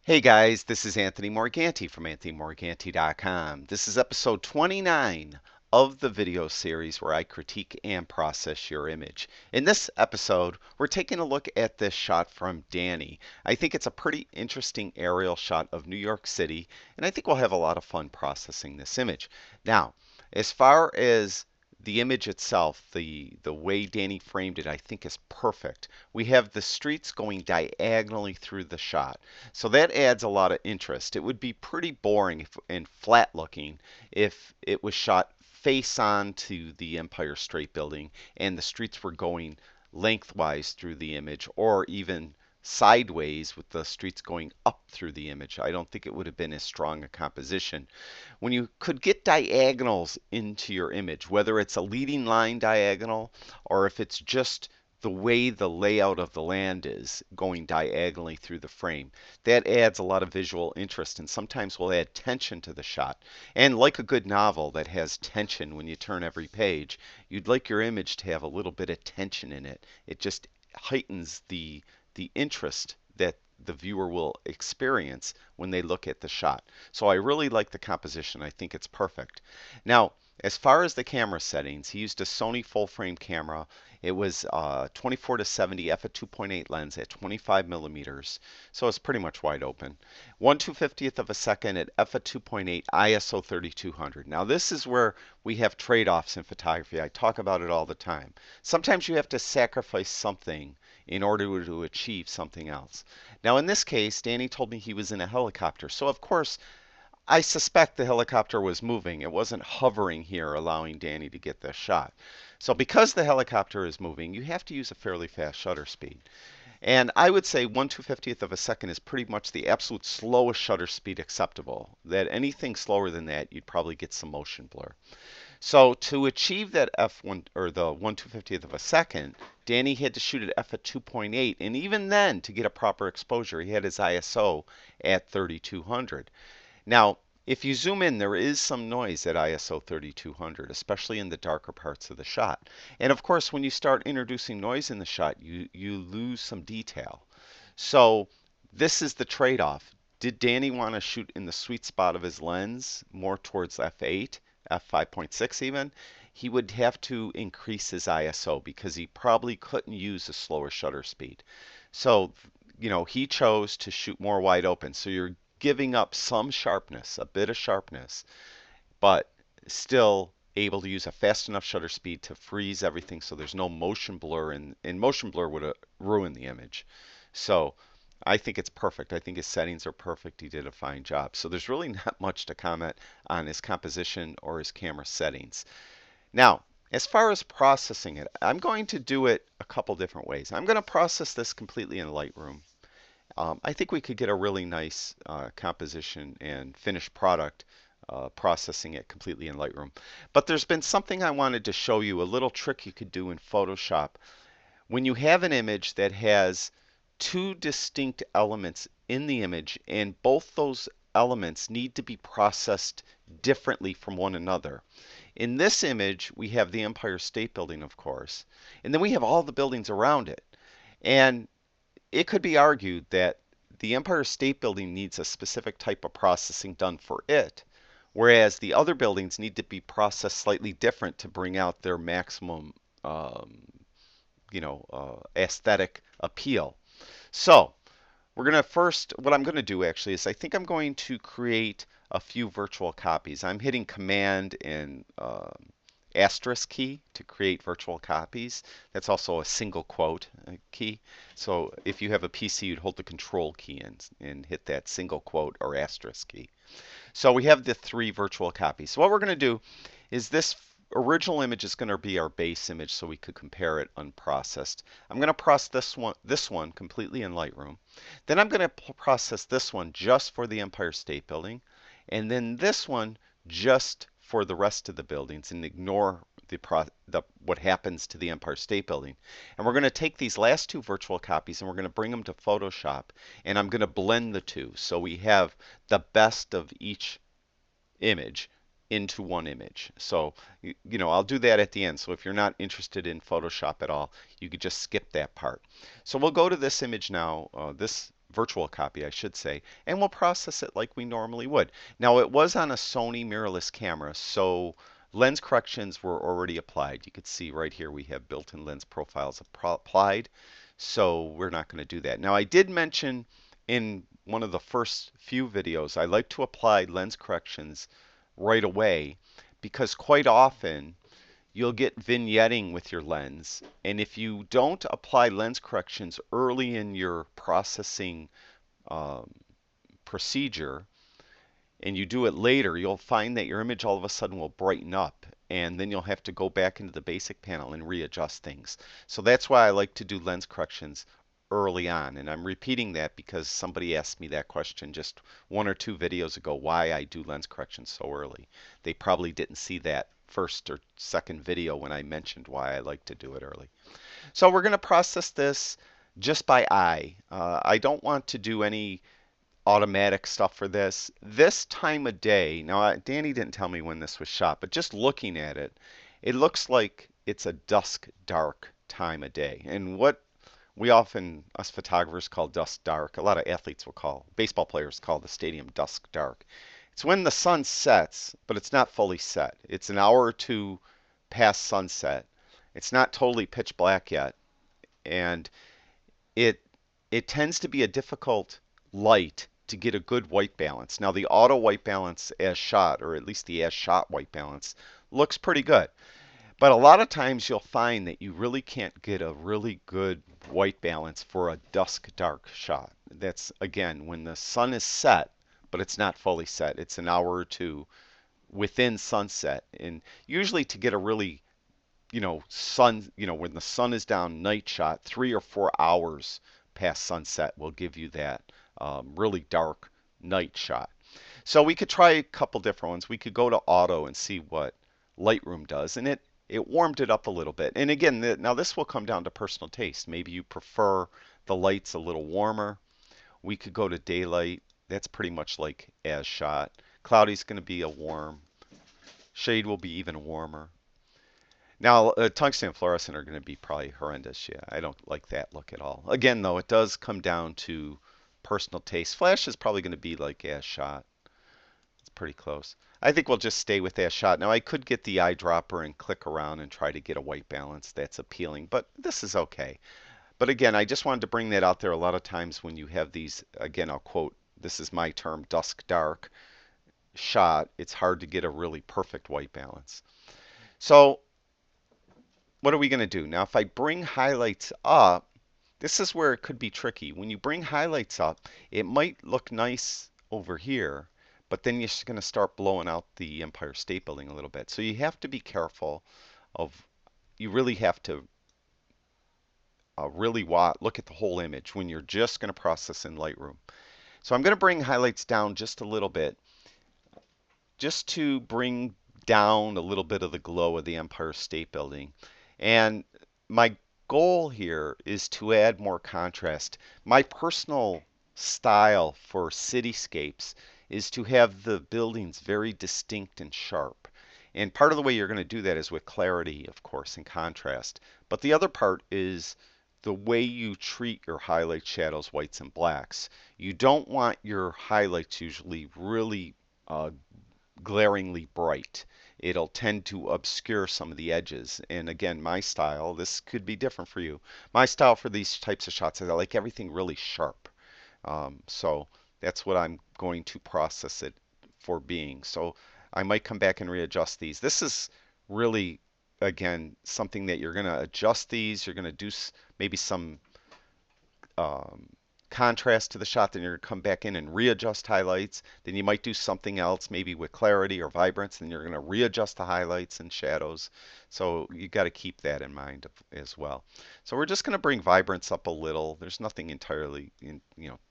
Hey guys, this is Anthony Morganti from AnthonyMorganti.com. This is episode 29 of the video series where I critique and process your image. In this episode, we're taking a look at this shot from Danny. I think it's a pretty interesting aerial shot of New York City, and I think we'll have a lot of fun processing this image. Now, as far as the image itself, the way Danny framed it, I think is perfect. We have the streets going diagonally through the shot. So that adds a lot of interest. It would be pretty boring and flat looking if it was shot face on to the Empire State Building and the streets were going lengthwise through the image or even sideways with the streets going up through the image. I don't think it would have been as strong a composition. When you could get diagonals into your image, whether it's a leading line diagonal or if it's just the way the layout of the land is going diagonally through the frame, that adds a lot of visual interest and sometimes will add tension to the shot. And like a good novel that has tension when you turn every page, you'd like your image to have a little bit of tension in it. It just heightens the interest that the viewer will experience when they look at the shot. So I really like the composition. I think it's perfect. Now, as far as the camera settings, he used a Sony full frame camera. It was 24 to 70 f/2.8 lens at 25 millimeters, so it's pretty much wide open. 1/250th of a second at f/2.8 ISO 3200. Now this is where we have trade-offs in photography. I talk about it all the time. Sometimes you have to sacrifice something in order to achieve something else. Now in this case, Danny told me he was in a helicopter, so of course I suspect the helicopter was moving. It wasn't hovering here, allowing Danny to get this shot. So because the helicopter is moving, you have to use a fairly fast shutter speed. And I would say 1/250th of a second is pretty much the absolute slowest shutter speed acceptable. That anything slower than that, you'd probably get some motion blur. So to achieve that f1 or the 1/250th of a second, Danny had to shoot at f/2.8, and even then, to get a proper exposure, he had his ISO at 3200. Now, if you zoom in, there is some noise at ISO 3200, especially in the darker parts of the shot. And of course, when you start introducing noise in the shot, you lose some detail. So this is the trade-off. Did Danny want to shoot in the sweet spot of his lens, more towards f8, f5.6 even? He would have to increase his ISO because he probably couldn't use a slower shutter speed. So, he chose to shoot more wide open. So you're giving up some sharpness, a bit of sharpness, but still able to use a fast enough shutter speed to freeze everything so there's no motion blur, and motion blur would have ruined the image. So I think it's perfect. I think his settings are perfect. He did a fine job. So there's really not much to comment on his composition or his camera settings. Now, as far as processing it, I'm going to do it a couple different ways. I'm going to process this completely in Lightroom. I think we could get a really nice composition and finished product processing it completely in Lightroom. But there's been something I wanted to show you, a little trick you could do in Photoshop. When you have an image that has two distinct elements in the image and both those elements need to be processed differently from one another. In this image, we have the Empire State Building, of course, and then we have all the buildings around it. And it could be argued that the Empire State Building needs a specific type of processing done for it, whereas the other buildings need to be processed slightly different to bring out their maximum, aesthetic appeal. So we're going to first, what I'm going to do actually is I think I'm going to create a few virtual copies. I'm hitting Command and asterisk key to create virtual copies. That's also a single quote key. So if you have a PC, you'd hold the Control key and hit that single quote or asterisk key. So we have the three virtual copies. So what we're going to do is this original image is going to be our base image so we could compare it unprocessed. I'm going to process this one completely in Lightroom. Then I'm going to process this one just for the Empire State Building, and then this one just for the rest of the buildings and ignore what happens to the Empire State Building. And we're going to take these last two virtual copies and we're going to bring them to Photoshop, and I'm going to blend the two so we have the best of each image into one image. So, I'll do that at the end. So if you're not interested in Photoshop at all, you could just skip that part. So we'll go to this image now, this virtual copy, I should say, and we'll process it like we normally would. Now, it was on a Sony mirrorless camera, so lens corrections were already applied. You could see right here we have built-in lens profiles applied, so we're not going to do that. Now, I did mention in one of the first few videos, I like to apply lens corrections right away because quite often you'll get vignetting with your lens. And if you don't apply lens corrections early in your processing um, procedure and you do it later, you'll find that your image all of a sudden will brighten up. And then you'll have to go back into the basic panel and readjust things. So that's why I like to do lens corrections early on. And I'm repeating that because somebody asked me that question just one or two videos ago, why I do lens corrections so early. They probably didn't see that first or second video when I mentioned why I like to do it early. So we're going to process this just by eye. I don't want to do any automatic stuff for this. This time of day, now Danny didn't tell me when this was shot, but just looking at it, it looks like it's a dusk dark time of day. And what we often, us photographers, call dusk dark, a lot of athletes will call, baseball players call the stadium dusk dark. It's when the sun sets, but it's not fully set. It's an hour or two past sunset. It's not totally pitch black yet. And it it tends to be a difficult light to get a good white balance. Now the auto white balance as shot, or at least the as shot white balance, looks pretty good. But a lot of times you'll find that you really can't get a really good white balance for a dusk dark shot. That's again when the sun is set, but it's not fully set. It's an hour or two within sunset. And usually to get a really, when the sun is down night shot, 3 or 4 hours past sunset will give you that really dark night shot. So we could try a couple different ones. We could go to auto and see what Lightroom does, and it warmed it up a little bit. And again, now this will come down to personal taste. Maybe you prefer the lights a little warmer. We could go to daylight. That's pretty much like as shot. Cloudy's going to be a warm. Shade will be even warmer. Now, tungsten and fluorescent are going to be probably horrendous. Yeah, I don't like that look at all. Again, though, it does come down to personal taste. Flash is probably going to be like as shot. It's pretty close. I think we'll just stay with as shot. Now, I could get the eyedropper and click around and try to get a white balance. That's appealing, but this is okay. But again, I just wanted to bring that out there. A lot of times when you have these, again, I'll quote, this is my term, dusk dark shot, it's hard to get a really perfect white balance. So what are we going to do? Now, if I bring highlights up, this is where it could be tricky. When you bring highlights up, it might look nice over here, but then you're going to start blowing out the Empire State Building a little bit. So you have to be careful you really have to really look at the whole image when you're just going to process in Lightroom. So I'm going to bring highlights down just a little bit, just to bring down a little bit of the glow of the Empire State Building. And my goal here is to add more contrast. My personal style for cityscapes is to have the buildings very distinct and sharp. And part of the way you're going to do that is with clarity, of course, and contrast. But the other part is the way you treat your highlights, shadows, whites, and blacks. You don't want your highlights usually really glaringly bright. It'll tend to obscure some of the edges. And again, my style, this could be different for you. My style for these types of shots is I like everything really sharp. So that's what I'm going to process it for being. So I might come back and readjust these. This is really, again, something that you're going to adjust these. You're going to do maybe some contrast to the shot, then you're going to come back in and readjust highlights. Then you might do something else, maybe with clarity or vibrance, and you're going to readjust the highlights and shadows. So you got to keep that in mind as well. So we're just going to bring vibrance up a little. There's nothing entirely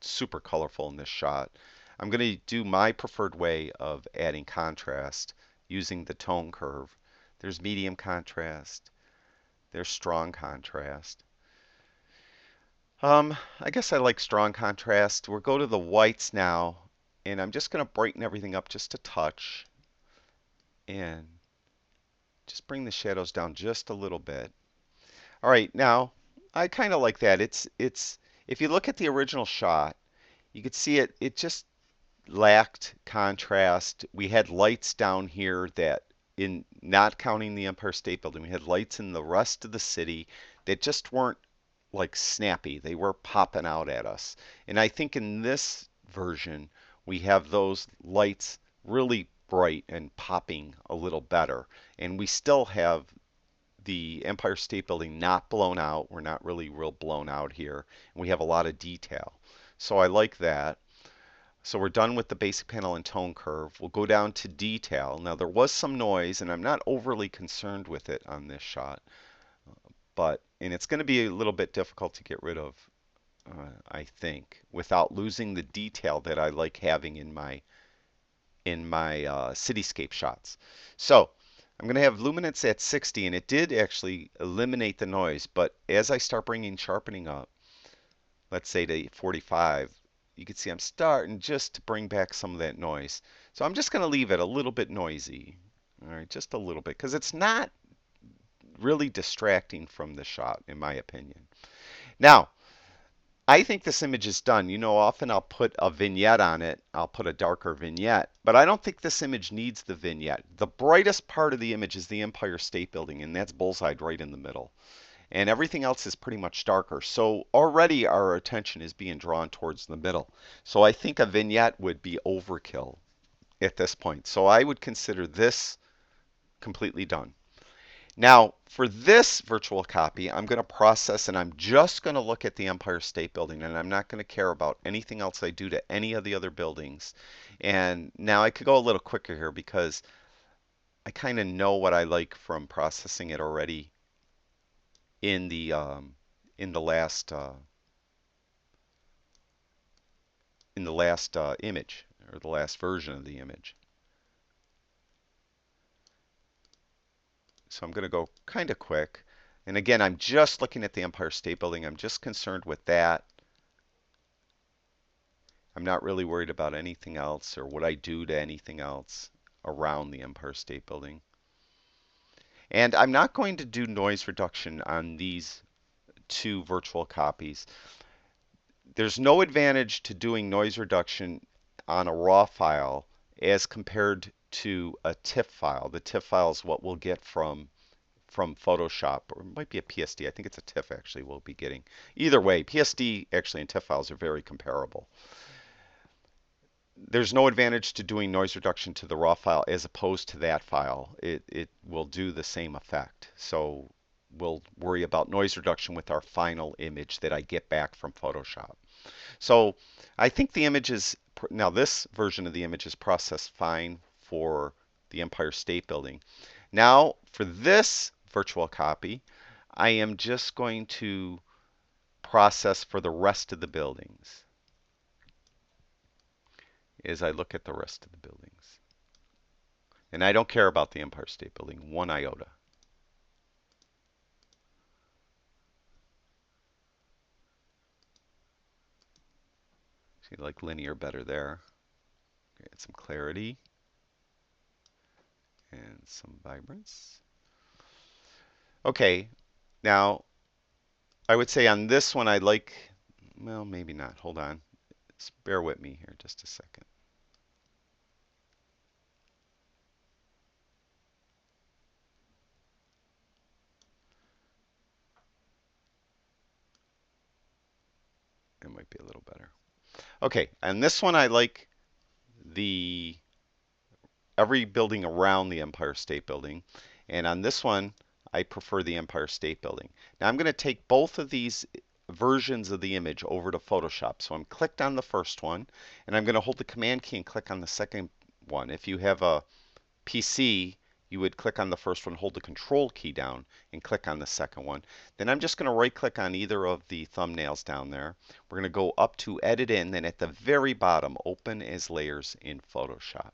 super colorful in this shot. I'm going to do my preferred way of adding contrast using the tone curve. There's medium contrast. There's strong contrast. I guess I like strong contrast. We'll go to the whites now, and I'm just going to brighten everything up just a touch, and just bring the shadows down just a little bit. All right, now I kind of like that. It's if you look at the original shot, you could see it just lacked contrast. We had lights down here that, in not counting the Empire State Building, we had lights in the rest of the city that just weren't like snappy. They were popping out at us. And I think in this version, we have those lights really bright and popping a little better. And we still have the Empire State Building not blown out. We're not really real blown out here. And we have a lot of detail. So I like that. So we're done with the basic panel and tone curve. We'll go down to detail. Now there was some noise, and I'm not overly concerned with it on this shot, and it's going to be a little bit difficult to get rid of, I think, without losing the detail that I like having in my cityscape shots. So I'm going to have luminance at 60, and it did actually eliminate the noise. But as I start bringing sharpening up, let's say to 45, you can see I'm starting just to bring back some of that noise. So I'm just going to leave it a little bit noisy, all right, just a little bit, because it's not really distracting from the shot, in my opinion. Now, I think this image is done. You know, often I'll put a vignette on it. I'll put a darker vignette, but I don't think this image needs the vignette. The brightest part of the image is the Empire State Building, and that's bullseyed right in the middle. And everything else is pretty much darker. So already our attention is being drawn towards the middle. So I think a vignette would be overkill at this point. So I would consider this completely done. Now, for this virtual copy, I'm going to process and I'm just going to look at the Empire State Building, and I'm not going to care about anything else I do to any of the other buildings. And now I could go a little quicker here because I kind of know what I like from processing it already in the um, in the last image, or the last version of the image. So I'm going to go kind of quick. And again, I'm just looking at the Empire State Building. I'm just concerned with that. I'm not really worried about anything else or what I do to anything else around the Empire State Building. And I'm not going to do noise reduction on these two virtual copies. There's no advantage to doing noise reduction on a raw file as compared to a TIFF file. The TIFF file is what we'll get from Photoshop, or it might be a PSD. I think it's a TIFF actually we'll be getting. Either way, PSD actually and TIFF files are very comparable. There's no advantage to doing noise reduction to the raw file as opposed to that file. It will do the same effect. So we'll worry about noise reduction with our final image that I get back from Photoshop. So I think the image is, now this version of the image is processed fine for the Empire State Building. Now for this virtual copy, I am just going to process for the rest of the buildings as I look at the rest of the buildings. And I don't care about the Empire State Building one iota. See, like linear better there. Get some clarity and some vibrance. Okay, now I would say on this one I like, well, maybe not. Hold on. Just bear with me here just a second. It might be a little better. Okay, and this one I like the every building around the Empire State Building. And on this one, I prefer the Empire State Building. Now I'm going to take both of these versions of the image over to Photoshop. So I'm clicked on the first one, and I'm going to hold the Command key and click on the second one. If you have a PC, you would click on the first one, hold the Control key down, and click on the second one. Then I'm just going to right-click on either of the thumbnails down there. We're going to go up to Edit In, then at the very bottom, Open as Layers in Photoshop.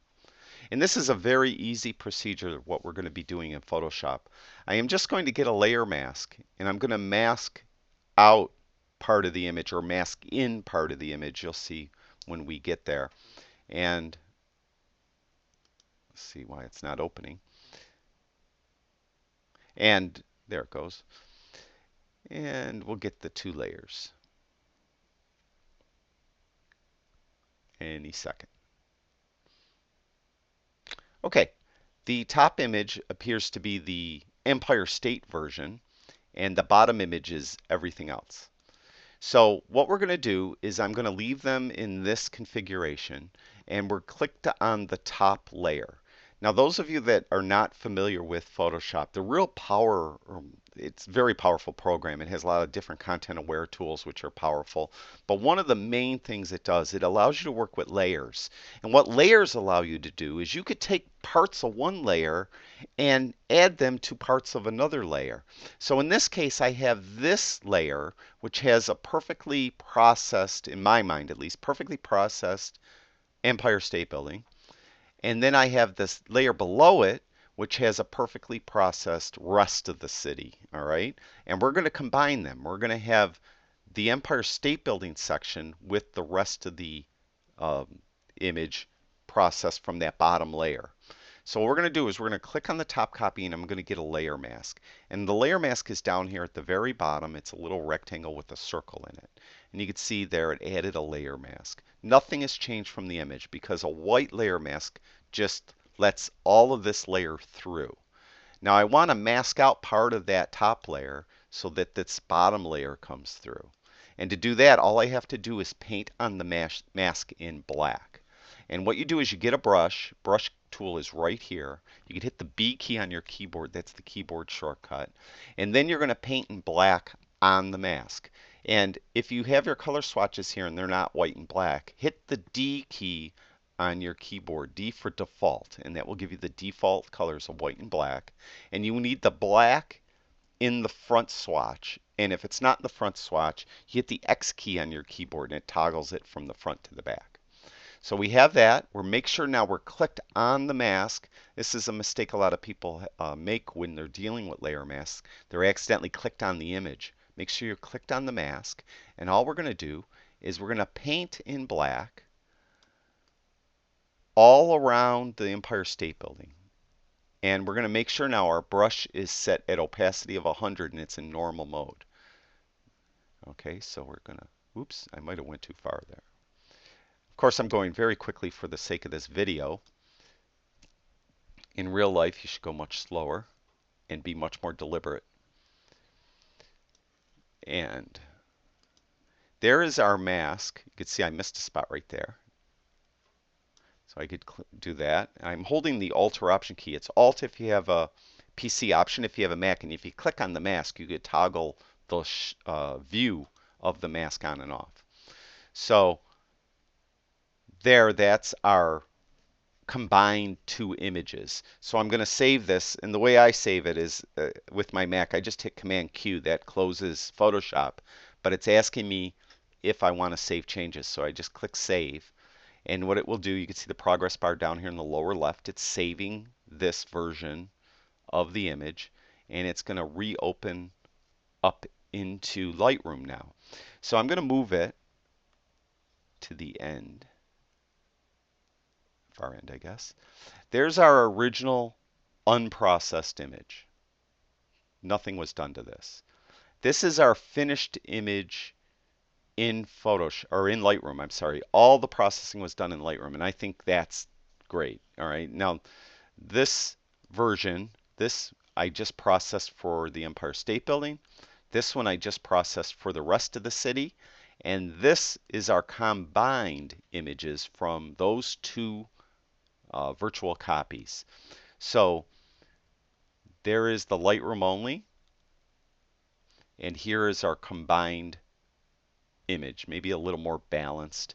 And this is a very easy procedure, what we're going to be doing in Photoshop. I am just going to get a layer mask, and I'm going to mask out part of the image, or mask in part of the image. You'll see when we get there. And let's see why it's not opening. And there it goes. And we'll get the two layers. any second. Okay, the top image appears to be the Empire State version, and the bottom image is everything else. So what we're going to do is I'm going to leave them in this configuration, and we're clicked on the top layer. Now, those of you that are not familiar with Photoshop, the real power, it's a very powerful program. It has a lot of different content aware tools which are powerful. But one of the main things it does, it allows you to work with layers. And what layers allow you to do is you could take parts of one layer and add them to parts of another layer. So in this case, I have this layer, which has a perfectly processed, in my mind at least, perfectly processed Empire State Building. And then I have this layer below it, which has a perfectly processed rest of the city. All right. And we're going to combine them. We're going to have the Empire State Building section with the rest of the image processed from that bottom layer. So what we're going to do is we're going to click on the top copy, and I'm going to get a layer mask. And the layer mask is down here at the very bottom. It's a little rectangle with a circle in it. And you can see there it added a layer mask. Nothing has changed from the image because a white layer mask just lets all of this layer through. Now I want to mask out part of that top layer so that this bottom layer comes through. And to do that, all I have to do is paint on the mask in black. And what you do is you get a brush. Brush tool is right here. You can hit the B key on your keyboard. That's the keyboard shortcut. And then you're going to paint in black on the mask. And if you have your color swatches here and they're not white and black, hit the D key on your keyboard, D for default, and that will give you the default colors of white and black. And you need the black in the front swatch. And if it's not in the front swatch, you hit the X key on your keyboard and it toggles it from the front to the back. So we have that. We'll make sure now we're clicked on the mask. This is a mistake a lot of people make when they're dealing with layer masks. They're accidentally clicked on the image. Make sure you're clicked on the mask. And all we're going to do is we're going to paint in black all around the Empire State Building. And we're going to make sure now our brush is set at opacity of 100 and it's in normal mode. Okay, so we're going to, oops, I might have went too far there. Of course, I'm going very quickly for the sake of this video. In real life, you should go much slower and be much more deliberate. And there is our mask. You can see I missed a spot right there. So I could do that. I'm holding the Alt or Option key. It's Alt if you have a PC, Option if you have a Mac. And if you click on the mask, you could toggle the view of the mask on and off. So there, that's our combined two images. So I'm going to save this, and the way I save it is with my Mac, I just hit Command Q. That closes Photoshop, but it's asking me if I want to save changes. So I just click Save, and what it will do, you can see the progress bar down here in the lower left. It's saving this version of the image, and it's going to reopen up into Lightroom now. So I'm going to move it to the end. Far end, I guess. There's our original unprocessed image. Nothing was done to this. This is our finished image in Photoshop, or in Lightroom, I'm sorry. All the processing was done in Lightroom, and I think that's great. All right. Now, this version, this I just processed for the Empire State Building. This one I just processed for the rest of the city. And this is our combined images from those two virtual copies. So there is the Lightroom only, and here is our combined image, maybe a little more balanced.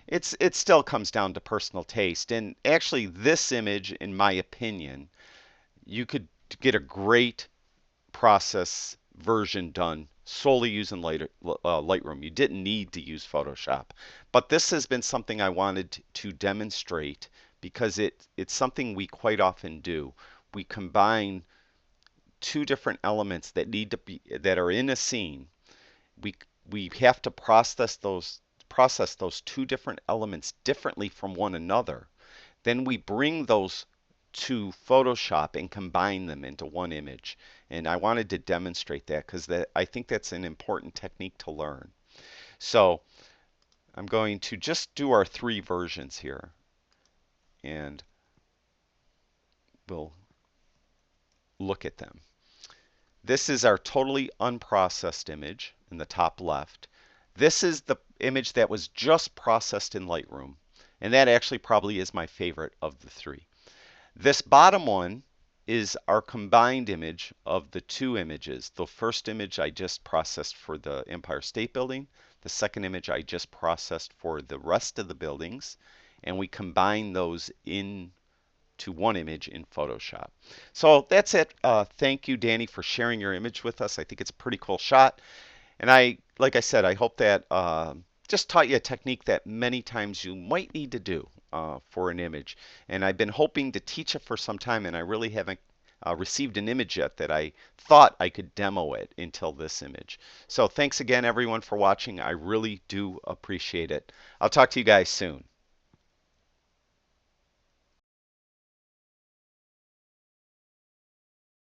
It still comes down to personal taste, and actually this image, in my opinion, you could get a great process version done solely using Lightroom. You didn't need to use Photoshop, but this has been something I wanted to demonstrate because it's something we quite often do. We combine two different elements that need to be that are in a scene. We have to process those two different elements differently from one another. Then we bring those to Photoshop and combine them into one image. And I wanted to demonstrate that because I think that's an important technique to learn. So I'm going to just do our 3 versions here, and we'll look at them. This is our totally unprocessed image in the top left. This is the image that was just processed in Lightroom, and that actually probably is my favorite of the 3. This bottom one is our combined image of the 2 images. The first image I just processed for the Empire State Building. The second image I just processed for the rest of the buildings. And we combine those into one image in Photoshop. So that's it. Thank you, Danny, for sharing your image with us. I think it's a pretty cool shot. And like I said, I hope that just taught you a technique that many times you might need to do for an image. And I've been hoping to teach it for some time, and I really haven't received an image yet that I thought I could demo it until this image. So thanks again, everyone, for watching. I really do appreciate it. I'll talk to you guys soon.